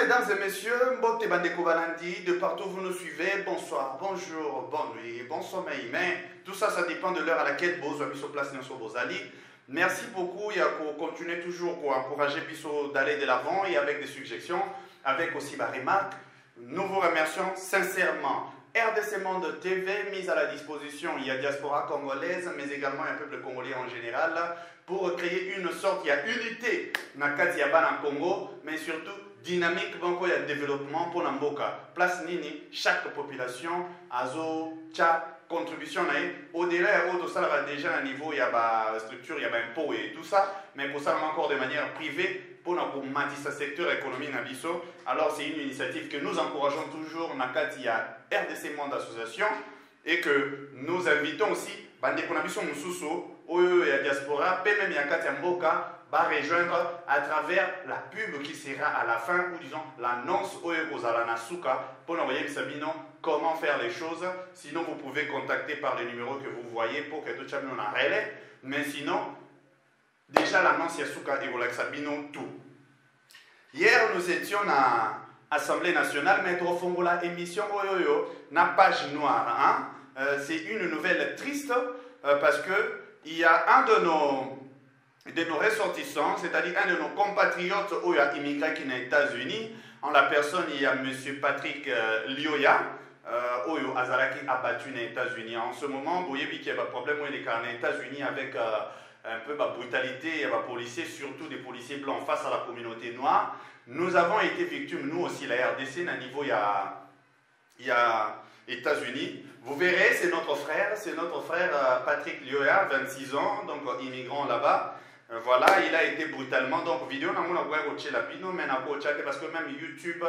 mesdames et messieurs, Mbote Bandeko Balandi, de partout où vous nous suivez, bonsoir, bonjour, bonne nuit, bon sommeil. Mais tout ça, ça dépend de l'heure à laquelle vous avez sur place sur Bozali. Merci beaucoup, il y a pour continuer toujours pour encourager Bisso d'aller de l'avant et avec des suggestions, avec aussi des remarques. Nous vous remercions sincèrement. RDC Monde TV mise à la disposition, il y a diaspora congolaise, mais également un peuple congolais en général, pour créer une sorte, il y a unité dans le Congo, mais surtout dynamique banco ya développement pour Namboka. Place nini, chaque population, azo, tcha, contribution au-delà, ça va déjà à niveau, il y a une structure, il y a un impôt et tout ça, mais pour ça encore de manière privée, pour ce secteur économique Nabiso. Alors c'est une initiative que nous encourageons toujours dans la RDC Monde Association et que nous invitons aussi, Bandeko Nabiso Moussousso, et la diaspora, même Yakati Mboka, va rejoindre à travers la pub qui sera à la fin, ou disons l'annonce aux Alanasuka, pour envoyer Sabino comment faire les choses. Sinon, vous pouvez contacter par les numéros que vous voyez pour que tout le monde en relève. Mais sinon, déjà l'annonce Yasuka et Volak Sabino, tout. Hier, nous étions à l'Assemblée nationale, mais au la émission na page noire. Hein? C'est une nouvelle triste parce que il y a un de nos ressortissants, c'est-à-dire un de nos compatriotes qui a immigré qui est aux États-Unis. En la personne, il y a M. Patrick Lioya, qui a abattu aux États-Unis. En ce moment, vous voyez qu'il y a un problème aux États-Unis avec un peu de brutalité, il y a des policiers, surtout des policiers blancs face à la communauté noire. Nous avons été victimes, nous aussi, la RDC, à niveau, il y a États-Unis. Vous verrez, c'est notre frère Patrick Lioya, 26 ans, donc immigrant là-bas. Voilà, il a été brutalement, donc vidéo, on a parce que même YouTube,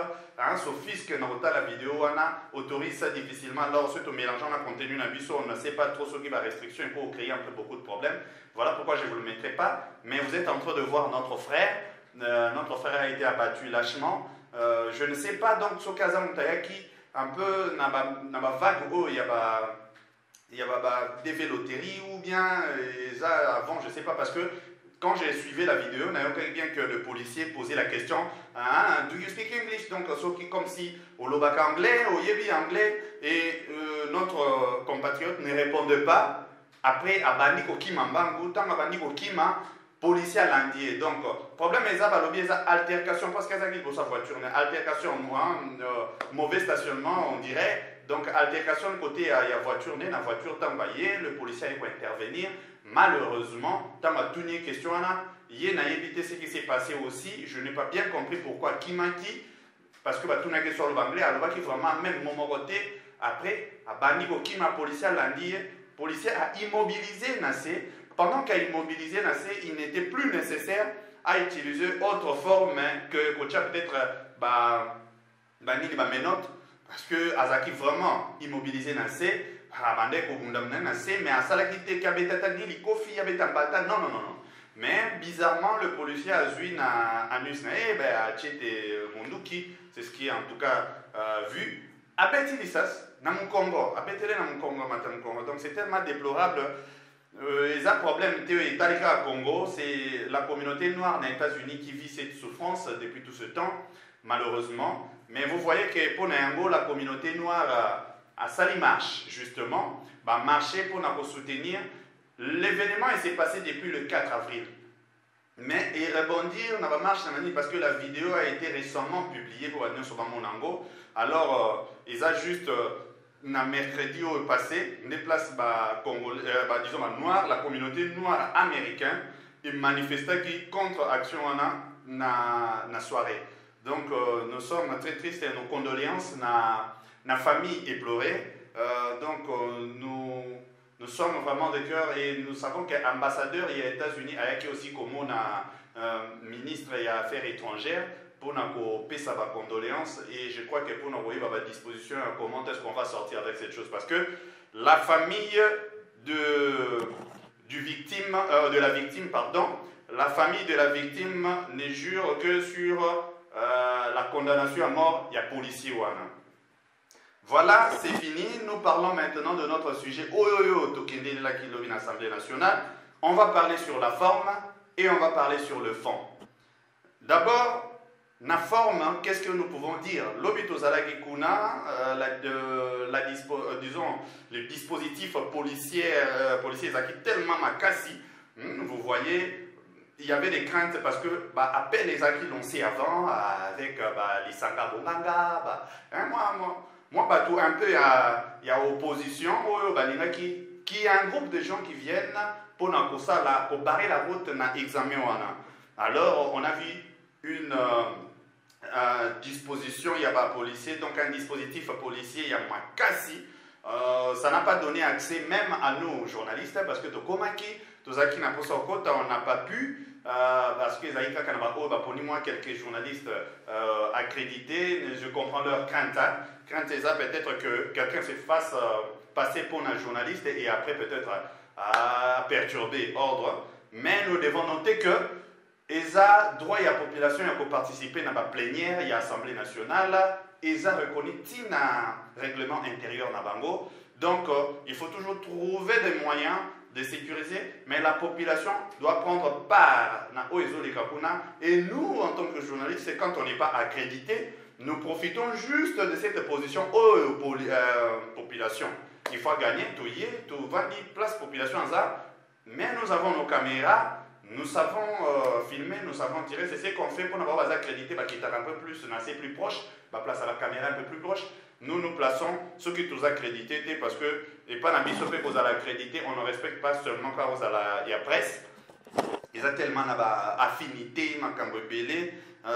son fisc n'a la vidéo, on autorise ça difficilement. Alors, ce mélangeant le contenu, on ne sait pas trop ce qui va restriction, il peut créer un peu beaucoup de problèmes. Voilà pourquoi je ne vous le mettrai pas. Mais vous êtes en train de voir notre frère. Notre frère a été abattu lâchement. Je ne sais pas, donc, ce cas qui un peu dans la vague où il y a des véloteries ou bien avant, je ne sais pas, parce que quand j'ai suivi la vidéo, on a vu bien que le policier posait la question Do you speak English? Donc, comme si au Lobaka anglais, au Yebi anglais, et notre compatriote ne répondait pas. Après, à Bandiko Kima Mbangu, tant à Bandiko Kima, policier à l'Andier. Donc, problème est altercation, parce qu'il y a pour sa voiture, altercation, mauvais stationnement, on dirait. Donc, altercation, côté, il y a voiture, la voiture t'envoyée, le policier il va intervenir. Malheureusement, dans ma dernière question, il y a évité ce qui s'est passé aussi. Je n'ai pas bien compris pourquoi qui m'a qui, parce que tout le question le anglais, alors qu'il vraiment même mon côté. Après, à Bandiko qui m'a policier à l'Andier, policier a immobilisé Nassé. Pendant qu'il a immobilisé Nassé, il n'était plus nécessaire à utiliser autre forme que peut-être menottes, parce que Azaki vraiment immobilisé Nassé. Mais à Salakite Kabetatani, Likofi, Yabetambata, non. Mais bizarrement, le policier a vu Anus Tchete Monduki, c'est ce qui est en tout cas vu. Abetilisas, Namukongo, Abetele Namukongo, Matamkongo. Donc c'est tellement déplorable. Les problèmes Talika Congo, c'est la communauté noire des États-Unis qui vit cette souffrance depuis tout ce temps, malheureusement. Mais vous voyez que pour Nango, la communauté noire à Sali marche, justement, va marcher pour nous soutenir. L'événement s'est passé depuis le 4 avril. Mais il rebondir dans la marche parce que la vidéo a été récemment publiée pour Adnan Sobamonango. Alors, ils ont juste, mercredi passé, des places disons, noire, la communauté noire américaine, et manifestait qui contre action dans la soirée. Donc, nous sommes très tristes et nos condoléances. La famille est pleurée, donc nous sommes vraiment de cœur et nous savons qu'un ambassadeur aux États-Unis a aussi comme ministre des Affaires étrangères pour nous payer sa condoléance et je crois que pour nous avoir à disposition comment est-ce qu'on va sortir avec cette chose parce que la famille de la victime ne jure que sur la condamnation à mort, il y a policier ouana. Voilà, c'est fini. Nous parlons maintenant de notre sujet. L'Assemblée nationale. On va parler sur la forme et on va parler sur le fond. D'abord, na forme, qu'est-ce que nous pouvons dire? L'obitozalaki kuna, disons, le dispositif policier est tellement makasi. Vous voyez, il y avait des craintes parce que à peine les acquis lancés avant avec les Sanga Bonganga, moi, tout un peu, il y a opposition, qui y a un groupe de gens qui viennent pour barrer la route dans l'examen. Alors, on a vu une disposition, il y a pas policier, donc un dispositif policier, il y a Makasi. Ça n'a pas donné accès même à nous, journalistes, parce que Tokomaki, Tozaki n'a pas son côté, on n'a pas pu. Parce que moi quelques journalistes accrédités, je comprends leur crainte. Crainte peut-être que quelqu'un se fasse passer pour un journaliste et après peut-être perturber l'ordre. Mais nous devons noter que ESA droit à la population à participer à la plénière, il y a l'Assemblée nationale, ESA reconnaît un règlement intérieur na bango. Donc il faut toujours trouver des moyens de sécuriser, mais la population doit prendre part à Oezo de Kapuna. Et nous, en tant que journalistes, quand on n'est pas accrédité, nous profitons juste de cette position population. Il faut gagner, tout va dire place population en ça. Mais nous avons nos caméras, nous savons filmer, nous savons tirer. C'est ce qu'on fait pour avoir des accrédités, qui est un peu plus, assez plus proche, place à la caméra un peu plus proche. Nous nous plaçons ceux qui nous accrédités parce que, et pas dans le que vous allez accréditer, on ne respecte pas seulement quand vous allez la presse. Ils ont tellement d'affinité,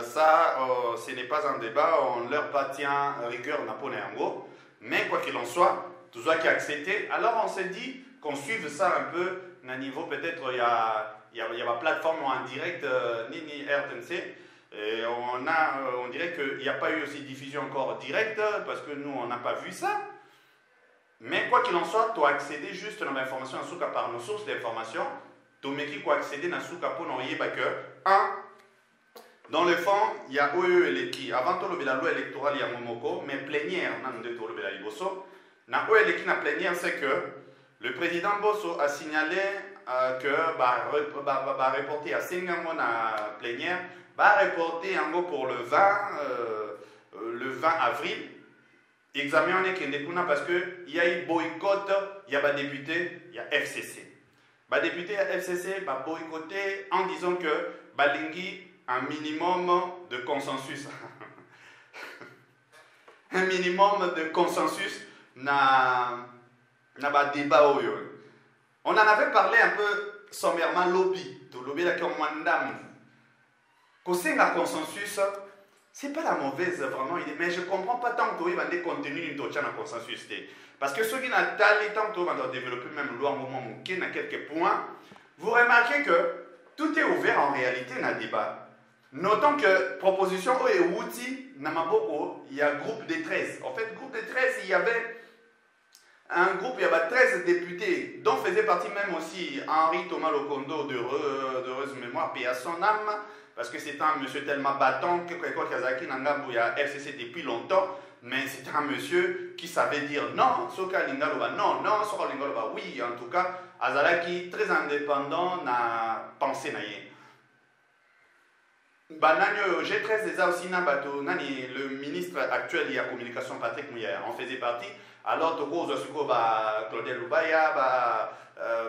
ça, ce n'est pas un débat, on leur pas tient rigueur napoléon. Mais quoi qu'il en soit, tout ça qui est accepté, alors on s'est dit qu'on suive ça un peu, à un niveau peut-être, il y a la plateforme en direct, ni RTNC. Et on dirait qu'il n'y a pas eu aussi diffusion encore directe, parce que nous, on n'a pas vu ça. Mais quoi qu'il en soit, tu as accédé juste à l'information par nos sources d'information. Tu as accédé à l'information pour nous dire que, dans le fond, il y a OELEKI. Avant de la loi électorale, il y a Momoko, mais plénière, on a deux tours de la Liboso. Dans OELEKI, la plénière, c'est que le président Bosso a signalé que va reporter à 5 mois la plénière. Va reporter en gros pour le 20 avril. Examen on est parce qu'il y a eu boycott, il y a des députés, il y a FCC. Les députés FCC va boycotter en disant que Balingi un minimum de consensus. Un minimum de consensus na débat. On en avait parlé un peu sommairement lobby. Tout lobby là comme mandam. Quand c'est un consensus, c'est pas la mauvaise vraiment idée, mais je ne comprends pas tant que tu vas continuer de faire un consensus. Parce que ceux qui n'ont pas le temps de développer même loi moment à quelques points, vous remarquez que tout est ouvert en réalité dans le débat. Notons que proposition et outil, il y a groupe de 13. En fait, groupe de 13, il y avait un groupe, il y avait 13 députés, dont faisait partie même aussi Henri Thomas Lokondo d'heureuse mémoire, paix à son âme. Parce que c'est un monsieur tellement battant que quoi Kazaki Nangambo il y a FCC depuis longtemps, mais c'est un monsieur qui savait dire non, Soka Lingaloba non, non, Soka Lingaloba oui, en tout cas, Azalaki très indépendant n'a pensé naïe. G13 déjà aussi le ministre actuel de la communication Patrick Mouya en faisait partie. Alors Toko Zosuko Claudel Lubaya,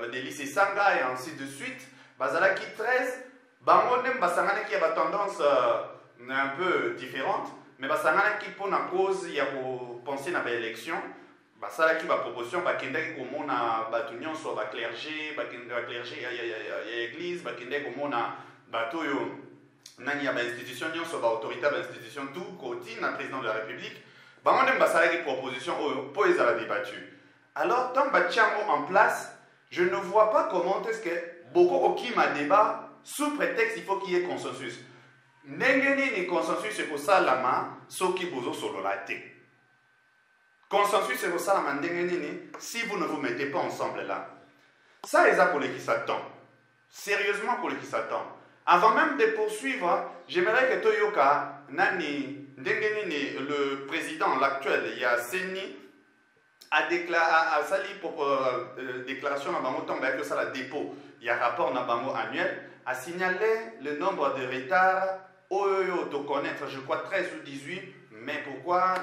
Délice Sanga et ainsi de suite. Bazalaki 13. Bangonem basangana qui a tendance un peu différente, mais basangana qui pour la cause il y a pour penser à l'élection, basala qui va proposition bakende comme on a batunion sur ba clergé, il y a église, bakende comme on a batoyo nani ya ba institution sur ba autorité ba institution tout côté na président de la République, bangonem basala qui proposition pour les avoir débattu. Alors tant batiamo en place, je ne vois pas comment est-ce que beaucoup qui m'a débat sous prétexte il faut qu'il y ait consensus. N'engeni consensus c'est pour ça la main, ce qui bozo solo la té. Consensus c'est pour ça la main n'engeni si vous ne vous mettez pas ensemble là. Ça est ça pour les qui s'attendent. Sérieusement pour les qui s'attendent. Avant même de poursuivre, j'aimerais que Toyoka Nani Ndengeni le président l'actuel il y a Seni a sali pour déclaration dans Bango Tomba que ça la dépôt. Il y a rapport dans Bango annuel a signalé le nombre de retards Oyo de connaître, je crois 13 ou 18, mais pourquoi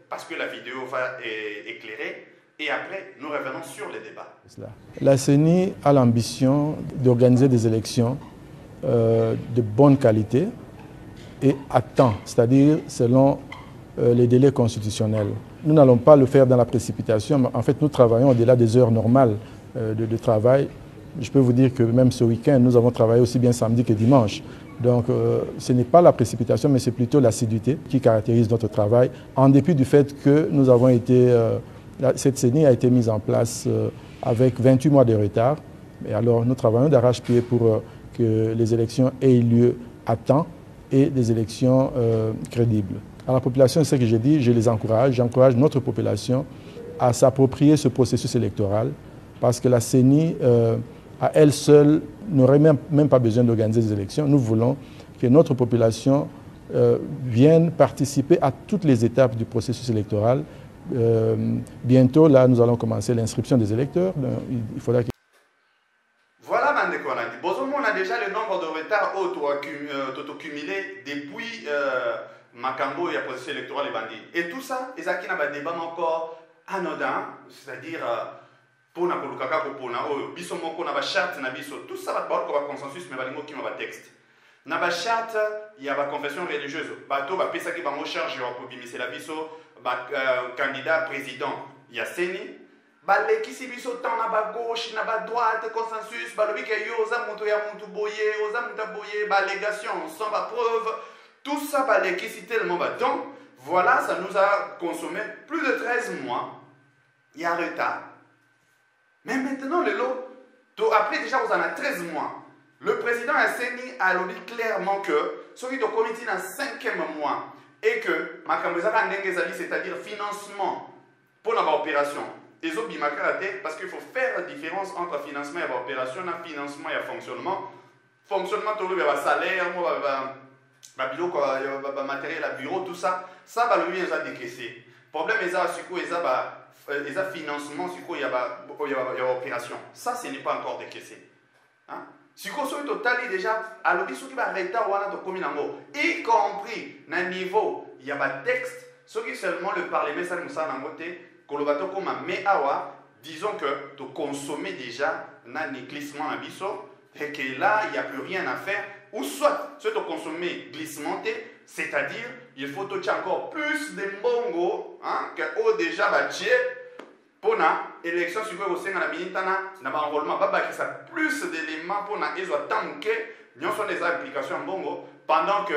parce que la vidéo va éclairer et après nous revenons sur les débats. La CENI a l'ambition d'organiser des élections de bonne qualité et à temps, c'est-à-dire selon les délais constitutionnels. Nous n'allons pas le faire dans la précipitation, mais en fait nous travaillons au-delà des heures normales de travail. Je peux vous dire que même ce week-end, nous avons travaillé aussi bien samedi que dimanche. Donc ce n'est pas la précipitation, mais c'est plutôt l'assiduité qui caractérise notre travail, en dépit du fait que nous avons été, cette CENI a été mise en place avec 28 mois de retard. Et alors nous travaillons d'arrache-pied pour que les élections aient lieu à temps et des élections crédibles. À la population, c'est ce que j'ai dit, je les encourage, j'encourage notre population à s'approprier ce processus électoral parce que la CENI, à elle seule, n'aurait même pas besoin d'organiser des élections. Nous voulons que notre population vienne participer à toutes les étapes du processus électoral. Bientôt, là, nous allons commencer l'inscription des électeurs. Il faudra que... Voilà, Mandekolandi. On a déjà le nombre de retards auto-cumulés depuis Makambo et la processus électoral et tout ça, ils ont un débat encore anodin, c'est-à-dire pour na kolukaka ko pona oyo biso moko na ba charte na biso tout ça va ba consensus mais balingo ki ma ba texte na ba charte il y a ba confession religieuse bato ba pesa ki ba mo charge pour bimisa la biso ba candidat président il y a CENI ba lekisi biso tant na ba gauche na ba droite consensus ba lobi ke yo za mutu ya mutu boye oza mutu boye ba allégation sans ba preuve tout ça ba lekisi tellement ba donc voilà ça nous a consommé plus de 13 mois il y a un retard. Mais maintenant, le lot, après déjà, vous en avez 13 mois. Le président CENI a dit clairement que celui de comité dans le 5e mois et que c'est-à-dire financement pour notre opération. Ils ont parce qu'il faut faire la différence entre financement et opération, financement et fonctionnement. Fonctionnement, il y a salaire, matériel à bureau, tout ça. Ça, il y a décaissé. Le problème, c'est que les financements, il y a opération. Ça, ce n'est pas encore décaissé. Si vous avez total déjà, alors il y a un retard, y compris à un niveau, il y a un texte, ce qui seulement le Parlement, ça nous a noté, disons que tu consommes déjà un glissement à biso, et que là, il n'y a plus rien à faire, ou soit, ce que tu consommes glissement, c'est-à-dire, il faut encore plus de mbongo que déjà bâti pour l'élection sur la minute na enrôlement plus d'éléments pour na ezo tanké nous sont des applications mbongo pendant que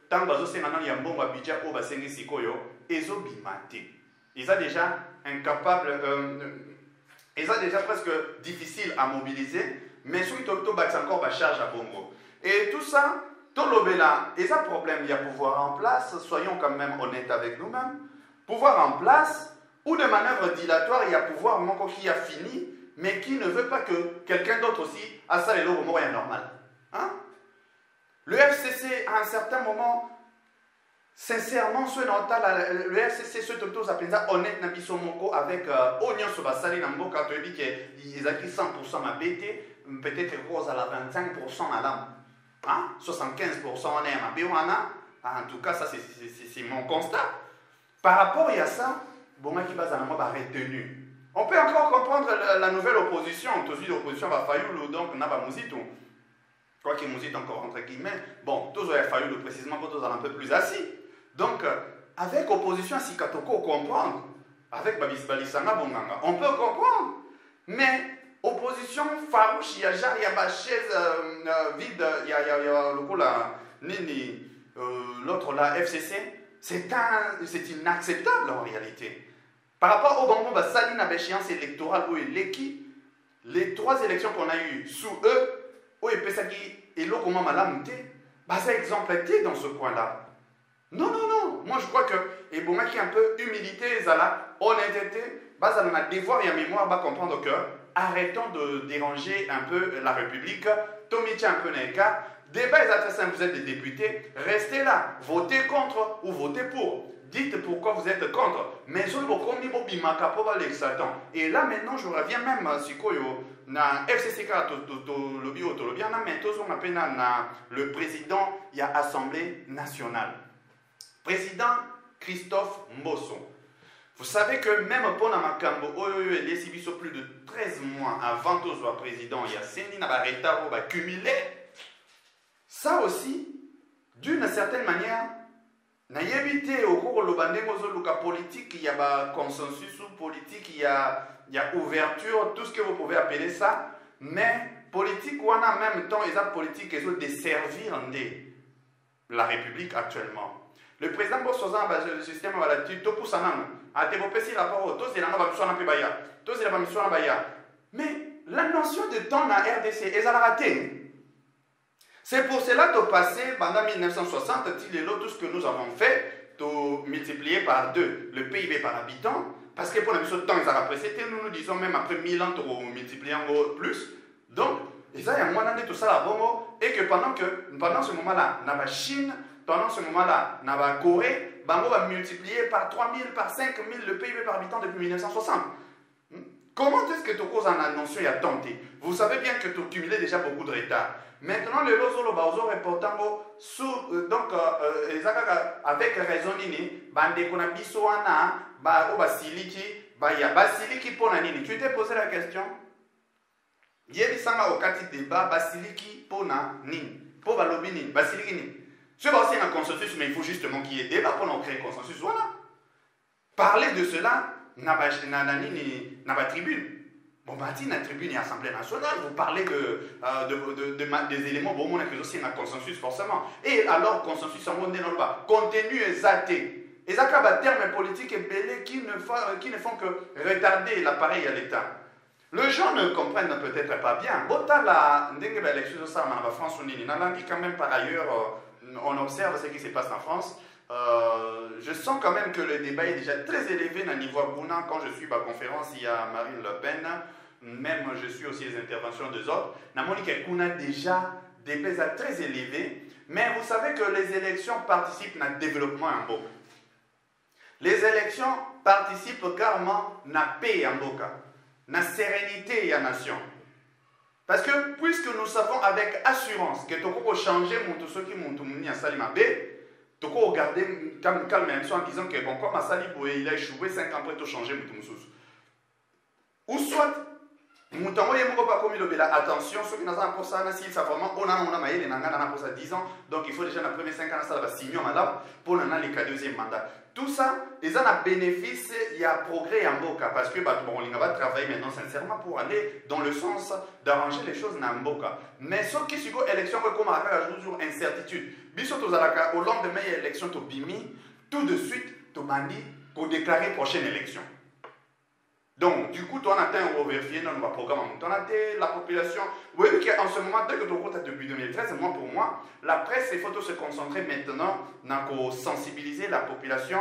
tant bazo senga ya mbongo budget au basengi sikoyo ezo bimate ils sont déjà incapables ils sont déjà presque difficile à mobiliser mais surtout to bâti encore ba charge à bongo et tout ça Tolobela, et ça problème, il y a pouvoir en place, soyons quand même honnêtes avec nous-mêmes. Pouvoir en place, ou de manœuvre dilatoire, il y a pouvoir qui a fini, mais qui ne veut pas que quelqu'un d'autre aussi a ça et l'eau moyen normal. Le FCC, à un certain moment, sincèrement, le FCC, ce que appelle ça honnête, Nabiso Moko, avec Oignon Sobasali, Nambo, quand tu dis qu'ils ont 100% ma BT, peut-être rose à la 25% à l'âme. 75% en aime en tout cas ça c'est mon constat par rapport à ça bon qui base à retenu on peut encore comprendre la nouvelle opposition tous l'opposition va falloir donc n'a pas musito quoi qu'il musite encore entre guillemets bon tous il a fallu précisément pour tous un peu plus assis donc avec opposition si katoko comprendre avec Balisanga Bonganga on peut comprendre mais opposition farouche, il y a une chaise vide, il y a l'autre là, FCC, c'est inacceptable en réalité. Par rapport au Bambou, Saline à l'échéance électorale où il est les 3 élections qu'on a eues sous eux, où il peut et l'eau comment malamté, c'est exemplaire dans ce coin-là. Non, moi je crois que, et bon, qui a un peu humilité, honnêteté, ça a un devoir et un mémoire, comprendre que arrêtons de déranger un peu la République. Tomitia un peu Neka. Débat est assez simple, vous êtes des députés. Restez là. Votez contre ou votez pour. dites pourquoi vous êtes contre. Mais et là maintenant, je reviens même à na FCCK, le président, il y a Assemblée nationale. Président Christophe Mbosso. Vous savez que même pour Namakambo, il y a plus de 13 mois avant que soit président, il y a Séni Nabareta va cumuler. Ça aussi, d'une certaine manière, n'a évité au cours de politique, il y a consensus politique, il y a ouverture, tout ce que vous pouvez appeler ça, mais politique, ou en même temps, il y a politique qui est desservir la République actuellement. Le président Bossozan a le système à la tête, tout pour a développé si rapport, tous les mais la notion de temps dans la RDC, elle a raté. C'est pour cela que passé pendant 1960, tout ce que nous avons fait, tout multiplié par 2 le PIB par habitant, parce que pour la mission de temps, ils ont apprécié, nous disons même après 1000 ans, nous multiplions plus. Donc, ils ont un tout ça là, et que pendant ce moment-là, dans la Chine, pendant ce moment-là, dans la Corée, Bango va multiplier par 3000, par 5000 le PIB par habitant depuis 1960. Comment est-ce que tu causes en annonce et à tenter? Vous savez bien que tu cumulais déjà beaucoup de retard. Maintenant, le Lozolo Baozo reportant donc avec raison nini, bande qu'on a bisoana, basiliki, baya basiliki pour nini. Tu t'es posé la question? Hier, il au quartier débat basiliki pour nini, pour balobi nini, basiliki nini. C'est aussi un consensus, mais il faut justement qu'il y ait débat pour créer un consensus. Voilà. Parler de cela, n'a pas tribune. Bon, bah, la tribune et l'Assemblée nationale, vous parlez des éléments, bon, on a aussi un consensus forcément. Et alors, consensus en monde non pas. Contenu exalté. Et ça, il y a des termes politiques et belés qui ne font que retarder l'appareil à l'État. Les gens ne comprennent peut-être pas bien. Bota la élection de ça en France, on dit quand même par ailleurs. On observe ce qui se passe en France. Je sens quand même que le débat est déjà très élevé dans le niveau Bouna. Quand je suis à la conférence, il y a Marine Le Pen. Même je suis aussi les interventions des autres. Namonique Kuna déjà des débats très élevés. Mais vous savez que les élections participent à un développement en Boka. Les élections participent carrément à la paix en Boka, à la sérénité et à la nation. Parce que puisque nous savons avec assurance que tu peux changer ce qui est à Salima B, tu peux regarder calme en disant que bon, comme à Salibou il a échoué 5 ans après tu changer ou soit Moutango est pas comme il a attention, ceux qui n'ont pas pour ça, si ça vraiment on a maillé les nangas pour ça 10 ans, donc il faut déjà dans les premiers 5 ans ça va signer madame pour les 2e mandat. Tout ça, ils ont un bénéfice, il y a progrès en Mboka parce que on va travailler maintenant sincèrement pour aller dans le sens d'arranger les choses dans Mboka. Mais ce qui est l'élection, comme à toujours incertitude. Au lendemain de l'élection, tu bimi, tout de suite, tu m'as dit pour déclarer prochaine élection. Donc, du coup, tu as atteint au vérifier dans le programme. Tu as atteint la population. Vous voyez qu'en ce moment, dès que tu comptes depuis 2013, moi pour moi, la presse, il faut se concentrer maintenant dans sensibiliser la population,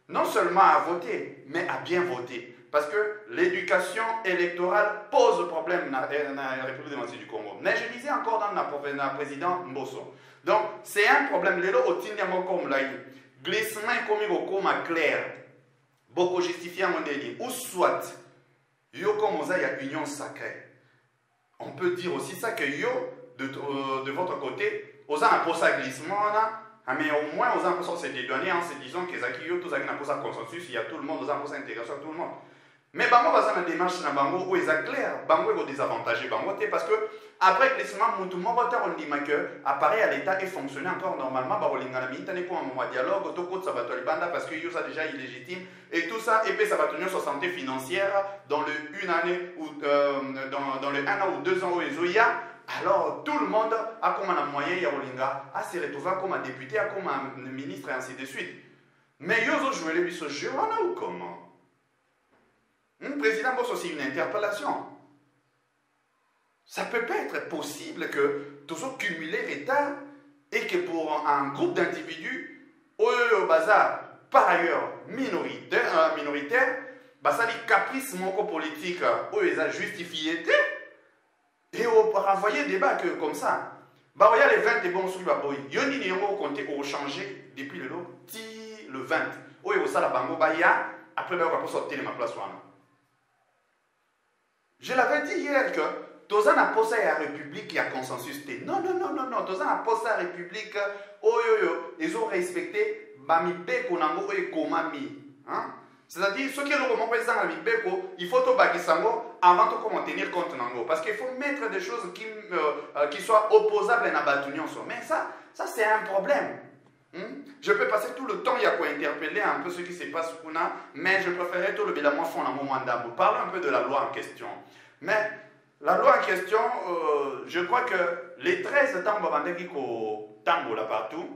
non seulement à voter, mais à bien voter. Parce que l'éducation électorale pose problème dans la République démocratique du Congo. Mais je disais encore dans le président Mbosso. Donc, c'est un problème. Les lots au Tindiamo comme là, glissement comme clair. Beaucoup justifié à mon délire. Ou soit, yo comme il y a union sacrée. On peut dire aussi ça que yo, de votre côté, aux gens pour ça glissement, mais au moins aux gens pour ça c'est des données en se disant que yo tous pour ça consensus, il y a tout le monde, aux gens pour ça intégration, tout le monde. Mais bango va dans la démarche na bango où ils clair, bango est désavantagé bango parce que après glissement tout le monde on dit que appareil à l'état et fonctionner encore normalement ba olinga na mitane pour un moment dialogue to côté ça va banda parce que yo ça déjà illégitime et tout ça et puis ça va tenir sur santé financière dans le une année ou dans le 1 an ou 2 ans où ils y a. Alors tout le monde a comme un moyen ya olinga à se retrouver comme un député, comme un ministre et ainsi de suite. Mais yo zo jouer les ce jeu ou comment? Un président bosse aussi une interpellation. Ça peut pas être possible que tout ça cumulé l'État et que pour un groupe d'individus, au bazar, par ailleurs minoritaire, bah ça dit caprice politique, où ils ont justifié et on peut renvoyer des débat que comme ça. Bah il y a les 20 et bons sur la boy. Yoni n'y a compté au changer depuis le lot. le 20. Oyo osala bango baya après ba ko sortir ma place wana. Je l'avais dit hier que toza na posa ya république ya consensus te. Non, toza na posa ya république oyo ils ont respecté ba mibeko nango oyo komami, hein? C'est-à-dire ceux qui ont le président à mibeko, il faut to bakisango avant de comment tenir compte nango parce qu'il faut mettre des choses qui soient opposables na batunion. Mais ça c'est un problème. Je peux passer tout le temps il y a quoi interpeller un peu ce qui se passe mais je préférerais tout le bilan fond dans mon mandat. Parlons un peu de la loi en question. Mais la loi en question, je crois que les 13 tango là partout,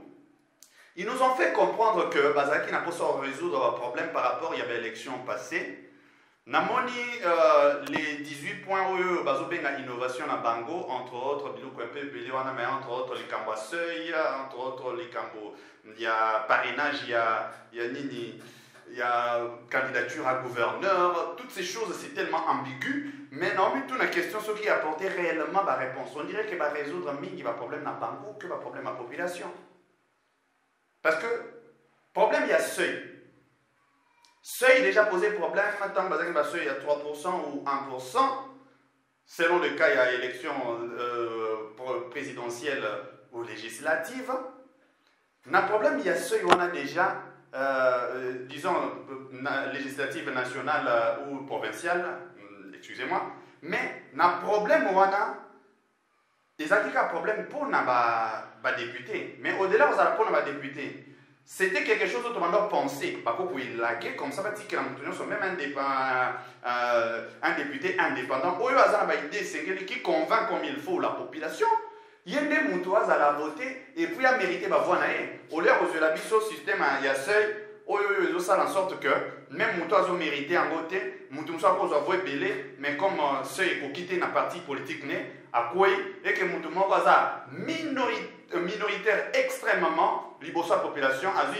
ils nous ont fait comprendre que Bazaki n'a pas su résoudre un problème par rapport à l'élection passée. Namoni les 18 points où bazobenga innovation à Bango, entre autres mais entre autres les cambo à seuil, entre autres les cambo, il y a parrainage, il y a nini, il y a candidature à gouverneur, toutes ces choses c'est tellement ambigu, mais non mais toute la question ce qui apportait réellement la réponse, on dirait qu'il va résoudre mingi va problème à Bango que va problème à la population, parce que problème il y a seuil. Seuil déjà posé problème, tant que le seuil à 3% ou 1%, selon le cas, il y a élection présidentielle ou législative. Le problème, il y a seuil, on a déjà, disons, législative nationale ou provinciale, excusez-moi, mais le problème, on a, il a un problème pour les députés, mais au-delà, on a pour les députés. C'était quelque chose dont on doit penser. Comme ça, même un député indépendant. Qui convainc comme il faut la population. Il y a des gens qui ont voté et puis a mérité ma voix. Au lieu de la biso système, il y a seuil. Ils ont en sorte que même les gens ont mérité en voter, les gens ont voté belé, mais comme seuil est quitté dans parti politique, à quoi et que les gens ont minoritaire extrêmement libosa population a vu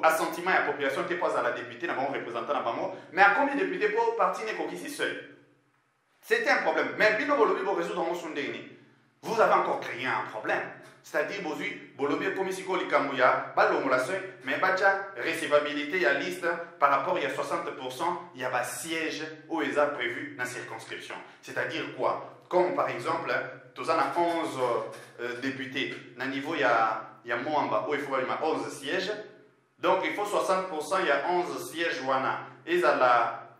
assentiment à la population qui passe à la députée dans représentant mais à combien de députés pour partir n'est ici seul c'était un problème mais bino bolobi pour résoudre mon sondéni vous avez encore créé un problème c'est-à-dire bozui bolobi comme ici ko likamouya balongola seuil mais bacha recevabilité à liste par rapport il y a 60% il y a pas siège où ils a prévu dans circonscription c'est-à-dire quoi comme par exemple tous en a 11 députés. Dans le niveau, il y a Moamba, où il faut avoir 11 sièges. Donc, il faut 60%, il y a 11 sièges. Ils ont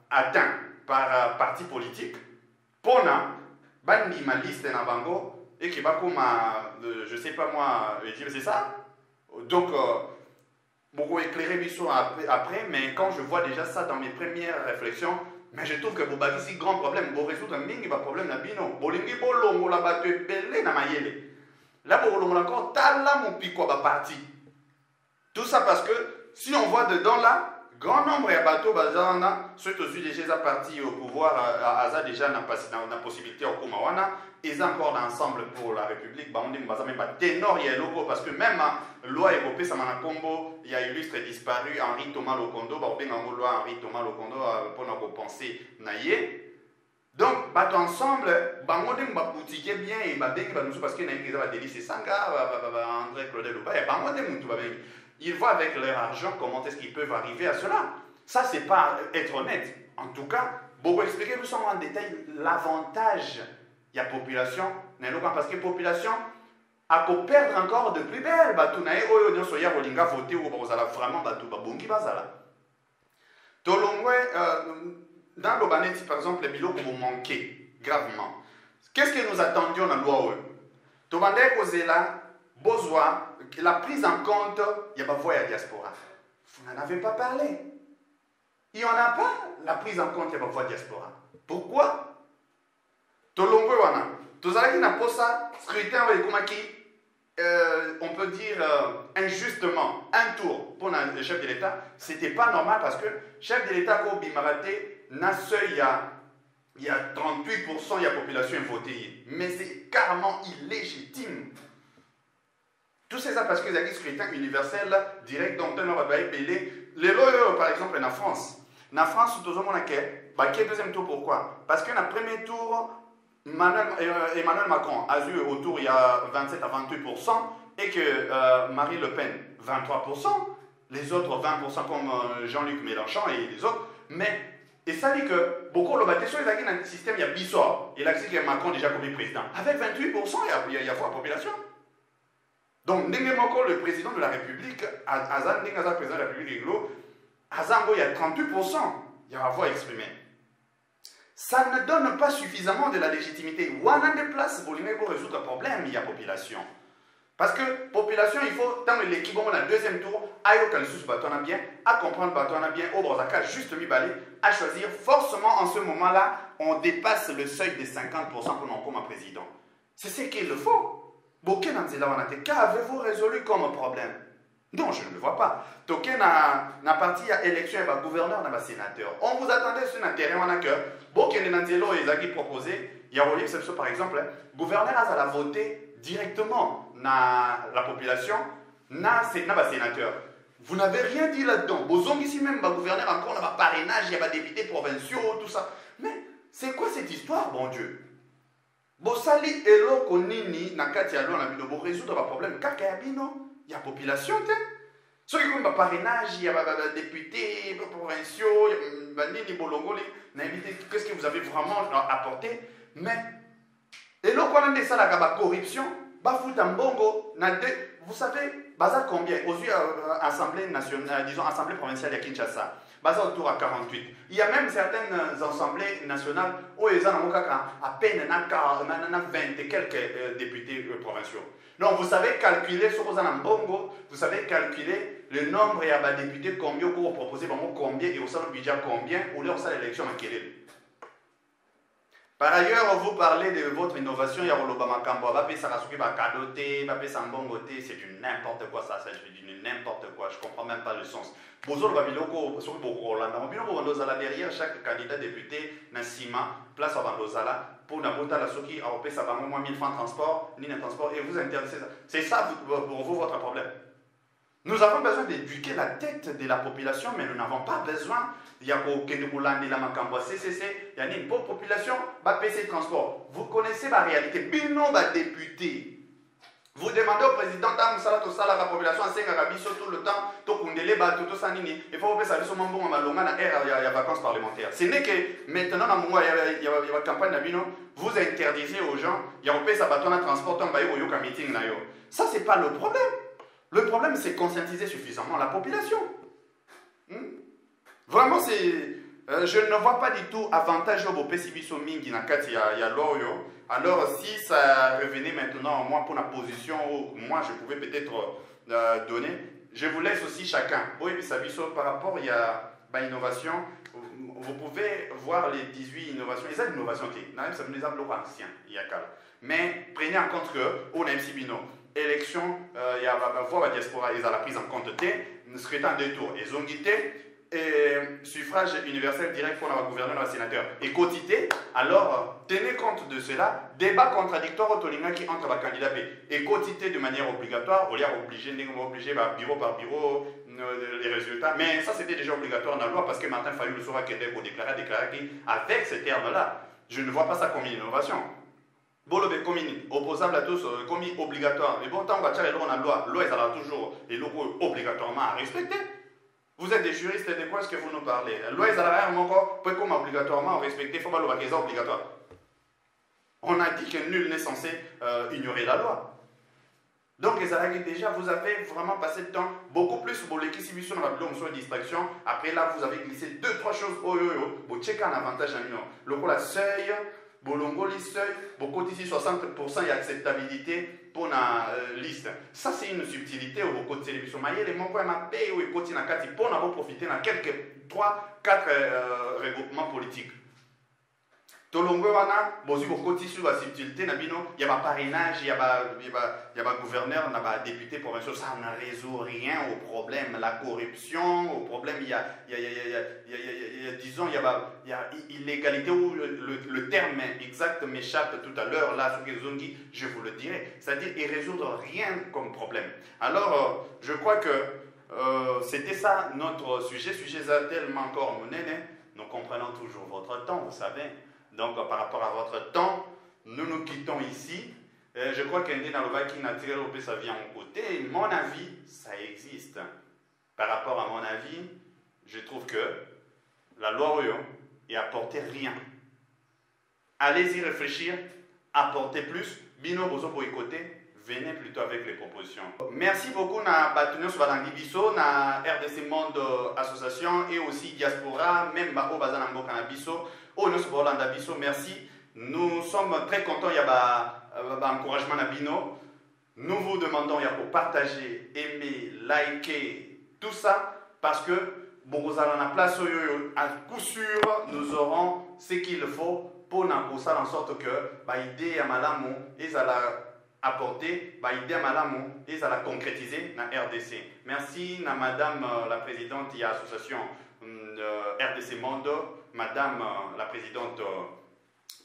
atteint par parti politique. Pour nous, ma liste dans Bango, et qui va comme, je ne sais pas moi, c'est ça. Donc, beaucoup éclairé après, mais quand je vois déjà ça dans mes premières réflexions, mais je trouve que Bobaki, c'est un grand problème. Pour résoudre un problème, Bolingi Bolongo, la batte pelé, na mayele. Là, Bolongo, encore, tala mon pico, parti. Tout ça parce que, si on voit dedans là, grand nombre de bateaux, bazana, ceux qui sont déjà partis au pouvoir, Aza déjà n'a possibilité au Kumawana, ils sont encore ensemble pour la République, on dit que ténor il y a logo parce que même loi européenne ça m'a combo, il y a illustre disparu Henri Thomas Lokondo, loi Henri Thomas Lokondo pour nous penser naïe. Donc bateau ensemble, on dit que boutique bien et nous parce que nous avons délice Sanga, André Claudel ou pas, ils voient avec leur argent comment est-ce qu'ils peuvent arriver à cela. Ça c'est pas être honnête. En tout cas, pour vous expliquer nous sommes en détail l'avantage. Il y a population, parce que la population a perdre encore de plus belle. Dans le Banet, par exemple, les bilots vont manquer gravement. Qu'est-ce que nous attendions dans la loi? La prise en compte, il y a pas voix à la diaspora. Vous n'en avez pas parlé. Il n'y en a pas la prise en compte, il y a pas voix à la diaspora. Pourquoi? Tolongwe wana, tozalaki na posa scrutin on peut dire injustement un tour pour le chef de l'État, c'était pas normal parce que chef de l'État ko bimaraté na seuil il y a 38% il y a population votée, mais c'est carrément illégitime. Tout ça parce que y a des scrutins universel direct donc on va payer les lois par exemple en France. En France tout le monde a que deuxième tour pourquoi? Parce que dans le premier tour Emmanuel Macron a eu autour il y a 27 à 28% et que Marine Le Pen 23%, les autres 20% comme Jean-Luc Mélenchon et les autres, mais et ça dit que beaucoup de bâtiments ils ont un système, il y a Bissot, il a dit que Macron déjà comme président. Avec 28%, il y a la population. Donc, le président de la République, Azan, le président de la République, Azango, il y a 38%, il y a la voix exprimée. Ça ne donne pas suffisamment de la légitimité. Ou on a des places pour résoudre le problème, il y a population. Parce que population, il faut, dans l'équipe, on a le deuxième tour, à bien, à comprendre bien, au Brozaka, juste mis balai, à choisir. Forcément, en ce moment-là, on dépasse le seuil des 50% pour nous comme président. C'est ce qu'il faut. Qu'avez-vous résolu comme problème? Non, je ne le vois pas. Toké na parti à élection et gouverneur na sénateur. On vous attendait sur un terrain on a que Boké Nanzelo et Zagi proposé, il y a relié par exemple, gouverneur a voté directement na la population na sénateur. Vous n'avez rien dit là-dedans. Bozong ici même gouverneur encore na parrainage, il y a des députés provinciaux, tout ça. Mais c'est quoi cette histoire, bon Dieu? Bosali eloko nini na kati ya lo na bino bo résoudre le problème kaka ya bino ya population te. Ceux qui ont parrainage, il y a des députés provinciaux, il y a nini bolongoli, qu'est-ce que vous avez vraiment apporté? Mais eloko na ndesa la corruption, ba futa mbongo na de, vous savez baza combien aux yeux assemblée nationale, disons assemblée provinciale à Kinshasa. Basé autour à 48. Il y a même certaines assemblées nationales où ils ont à peine 20 et quelques députés provinciaux. Donc vous savez calculer sur Bongo, vous savez calculer le nombre de députés combien vous proposez combien et au sein du budget combien ou leur salle d'élection à quel. Par ailleurs, vous parlez de votre innovation, il y a l'Obama Kambo, c'est du n'importe quoi ça, c'est du n'importe quoi, je ne comprends même pas le sens. Derrière chaque candidat député, Nassima, place à Bandozala, pour Nabota la Soki, à Opé, ça va moins 1000 francs de transport, ni de transport, et vous interdisez ça. C'est ça pour vous votre problème. Nous avons besoin d'éduquer la tête de la population, mais nous n'avons pas besoin. Il y a CCC, il y a une bonne population, PC Transport. Vous connaissez la réalité. Bino va député. Vous demandez au président la population tout le temps, il faut que ça soit il y a vacances parlementaires. Ce n'est que maintenant, il y a la campagne vous interdisez aux gens, il y a un transport, un meeting. Ça, ce n'est pas le problème. Le problème, c'est conscientiser suffisamment la population. Vraiment, je ne vois pas du tout avantage au PCBiso Mingi Nakati ya Loyo. Alors, si ça revenait maintenant, moi, pour la position où moi, je pouvais peut-être donner, je vous laisse aussi chacun. Oui, par rapport il y a l'innovation, vous pouvez voir les 18 innovations. Il y a des innovations qui sont des anciens, mais prenez en compte que, on a un Sibino. Élection, il y a la diaspora, ils ont la prise en compte, scrutin de tours, ils ont guidé, suffrage universel direct pour le gouverneur et le sénateur. Et quotité, alors tenez compte de cela, débat contradictoire au Tolinga qui entre les candidats et quotité de manière obligatoire, on a obligé bureau par bureau les résultats, mais ça c'était déjà obligatoire dans la loi parce que Martin Fayou le saura qu'il était pour déclarer avec ces termes-là. Je ne vois pas ça comme une innovation. Bolobe commis opposable à tous, commis obligatoire. Mais bon, tant qu'on va tirer dans la loi, loi est toujours et loi obligatoirement à respecter. Vous êtes des juristes, de quoi est-ce que vous nous parlez? La loi est encore comme obligatoirement respecter, il faut pas le voir obligatoire. On a dit que nul n'est censé ignorer la loi. Donc, déjà, vous avez vraiment passé le temps beaucoup plus pour l'exhibition de la distraction. Après là, vous avez glissé 2-3 choses. Vous checkez un avantage à nous. Le coup, la seuil. Bolongoli seuil, beaucoup d'ici 60% d'acceptabilité pour la liste. Ça, c'est une subtilité au beaucoup de télévision. Mais les membres de paix ou écoutez na kati pour avoir profité dans quelques 3-4 regroupements politiques. Tolongo wana, bozi beaucoup sur la subtilité na bino, il y a pas parrainage, il y a pas gouverneur, il y a pas député provincial, ça ne résout rien au problème, la corruption, au problème il y a disons il y a illégalité où le terme exact m'échappe tout à l'heure là sur Zongi, je vous le dirai, c'est-à-dire il résoudre rien comme problème. Alors je crois que c'était ça notre sujet tellement encore monnaie, nous comprenons toujours votre temps, vous savez. Donc, par rapport à votre temps, nous nous quittons ici. Je crois qu'Indé Nalovaki naturel au ça vient en côté. Mon avis, ça existe. Par rapport à mon avis, je trouve que la loi Oyo n'y apportait rien. Allez-y réfléchir, apportez plus. Bino bozo boycotté, venez plutôt avec les propositions. Merci beaucoup na Batunion Svalangi Biso, na RDC Monde Association et aussi Diaspora, même Bako Bazana Mboka na Biso, Onyo Sbolanda Biso, merci. Nous sommes très contents, il y a un encouragement à Bino. Nous vous demandons pour partager, aimer, liker, tout ça, parce que bon, vous allez en place, à coup sûr, nous aurons ce qu'il faut pour ça en sorte que l'idée à Malamu, ils allaient apporter, l'idée à Malamu, ils allaient concrétiser dans RDC. Merci à Madame la Présidente de l'association RDC Monde, Madame la Présidente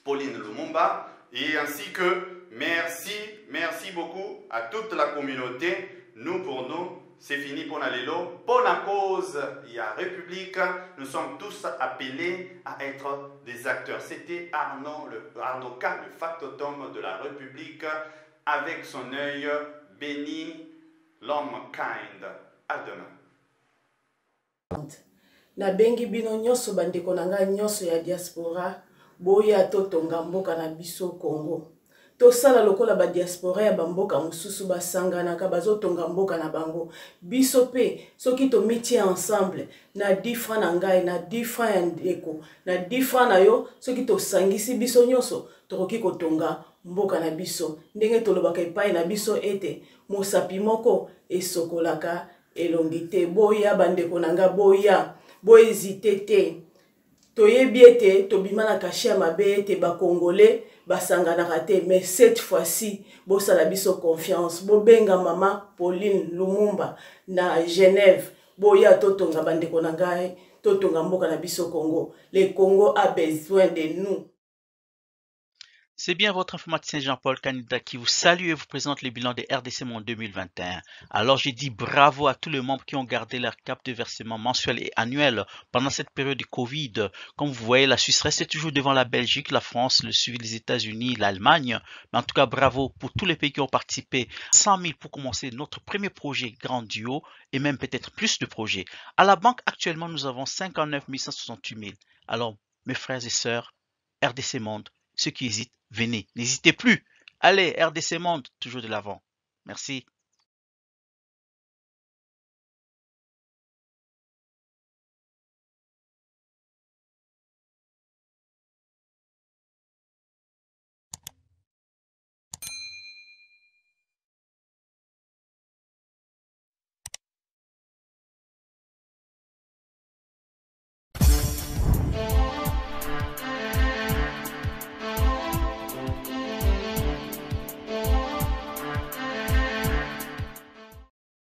Pauline Lumumba, et ainsi que merci beaucoup à toute la communauté. Nous, pour nous, c'est fini pour Nalélo. Pour la cause, il y a République. Nous sommes tous appelés à être des acteurs. C'était Arnaud K, le factotum de la République, avec son œil béni, l'homme kind. À demain. Na bengi bino nyoso bandeko nanga nyoso ya diaspora boya totonga mboka na biso Congo. Tosala lokola ba diaspora ya bamboka mususu basanganaka bazotonga mboka na bango. Biso pe soki to mitie ensemble na 10 francs na ngai na 10 francs ya ndeko na 10 francs na yo soki to sangisi biso nyoso tokoki kotonga mboka na biso. Ndenge tolobaka epai na biso ete mosapi moko esokolaka elongi te. Boya bandeko nanga boya hésiter te. Toyebi ete tobima na kashi ya mabe ete ba Congolais basanganaka te, mais cette fois-ci bosala biso confiance. Bobenga mama Pauline Lumumba na Genève. Boya totonga bandeko na ngai, totonga mboka na biso Congo. Le Congo a besoin de nous. C'est bien votre informaticien Jean-Paul Canida qui vous salue et vous présente le bilan des RDC Monde 2021. Alors j'ai dit bravo à tous les membres qui ont gardé leur cap de versement mensuel et annuel pendant cette période de Covid. Comme vous voyez, la Suisse reste toujours devant la Belgique, la France, le suivi les États-Unis, l'Allemagne. Mais en tout cas, bravo pour tous les pays qui ont participé. 100 000 pour commencer notre premier projet Grand Duo et même peut-être plus de projets. À la banque, actuellement, nous avons 59 168 000. Alors, mes frères et sœurs, RDC Monde, ceux qui hésitent, venez, n'hésitez plus. Allez, RDC Monde, toujours de l'avant. Merci.